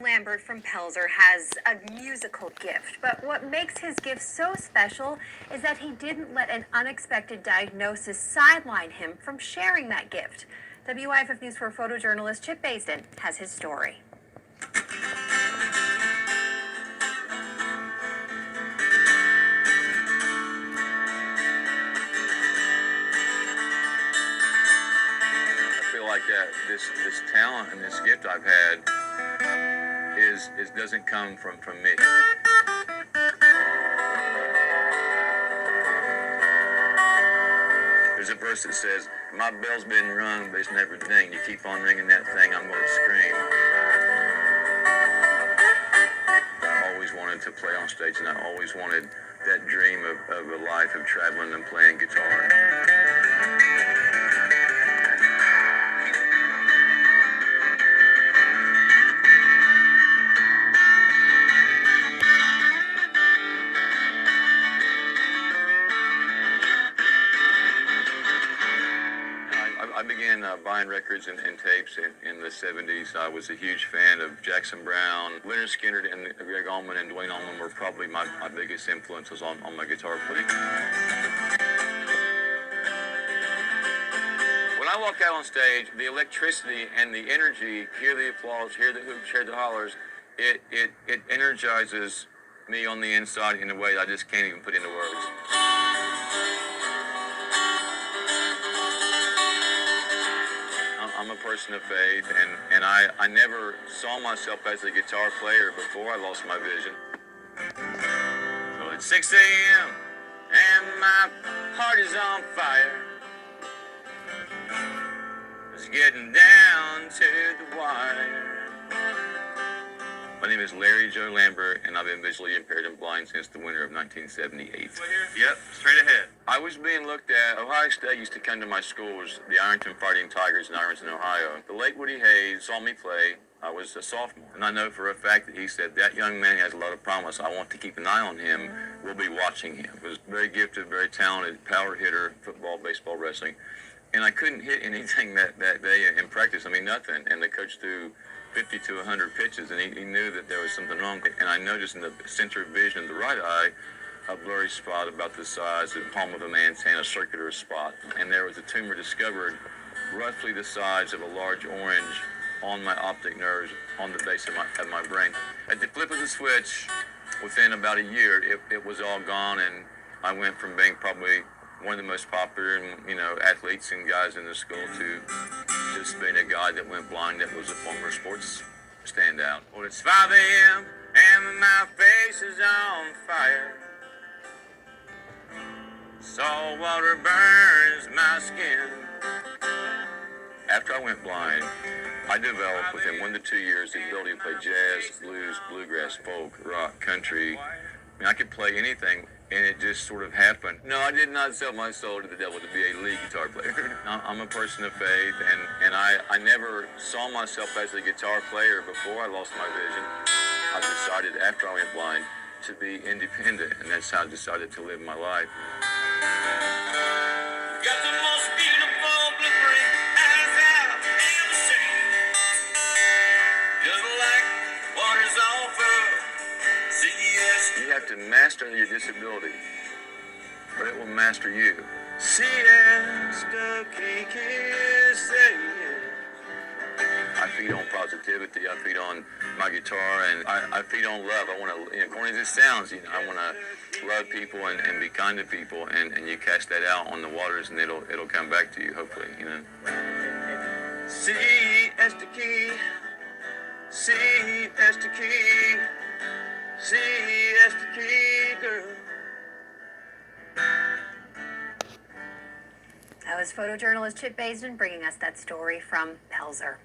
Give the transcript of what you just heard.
Lambert from Pelzer has a musical gift, but what makes his gift so special is that he didn't let an unexpected diagnosis sideline him from sharing that gift. WIFF News 4 photojournalist Chip Baisden has his story. I feel like this talent and this gift I've had doesn't come from me. There's a verse that says, "My bell's been rung, but it's never dinged. You keep on ringing that thing, I'm going to scream." I always wanted to play on stage, and I always wanted that dream of a life of traveling and playing guitar. I began buying records and tapes in the 70s. I was a huge fan of Jackson Brown. Leonard Skinner and Greg Allman and Dwayne Allman were probably my biggest influences on my guitar playing. When I walk out on stage, the electricity and the energy, hear the applause, hear the hoops, hear the hollers, it energizes me on the inside in a way that I just can't even put into words. I'm a person of faith, and I never saw myself as a guitar player before I lost my vision. So it's 6 a.m. and my heart is on fire. It's getting down to the wire. My name is Larry Joe Lambert, and I've been visually impaired and blind since the winter of 1978. Yep, straight ahead. I was being looked at. Ohio State used to come to my school, was the Ironton Fighting Tigers in Ironton, Ohio. The late Woody Hayes saw me play. I was a sophomore, and I know for a fact that he said, "That young man has a lot of promise. I want to keep an eye on him. We'll be watching him." He was very gifted, very talented, power hitter, football, baseball, wrestling. And I couldn't hit anything that day in practice. I mean, nothing. And the coach threw 50 to 100 pitches, and he knew that there was something wrong. And I noticed in the center vision of the right eye, a blurry spot about the size of the palm of a man's hand, a circular spot. And there was a tumor discovered roughly the size of a large orange on my optic nerves on the base of my brain. At the flip of the switch, within about a year, it was all gone, and I went from being probably one of the most popular, athletes and guys in the school to just being a guy that went blind that was a former sports standout. Well, it's 5 a.m. and my face is on fire. Salt water burns my skin. After I went blind, I developed within 1 to 2 years the ability to play jazz, blues, bluegrass, folk, rock, country. I could play anything, and it just sort of happened. No, I did not sell my soul to the devil to be a lead guitar player. I'm a person of faith, and I never saw myself as a guitar player before I lost my vision. I decided after I went blind to be independent, and that's how I decided to live my life. Got the most beautiful blueprint eyes I've ever seen. Just like waters off of CES. You have to master your disability, or it will master you. Siesta, I feed on positivity. I feed on my guitar, and I feed on love. I want to, corny as it sounds, I want to love people and be kind to people, and you cast that out on the waters, and it'll come back to you, hopefully, Siesta, girl. That was photojournalist Chip Baisden bringing us that story from Pelzer.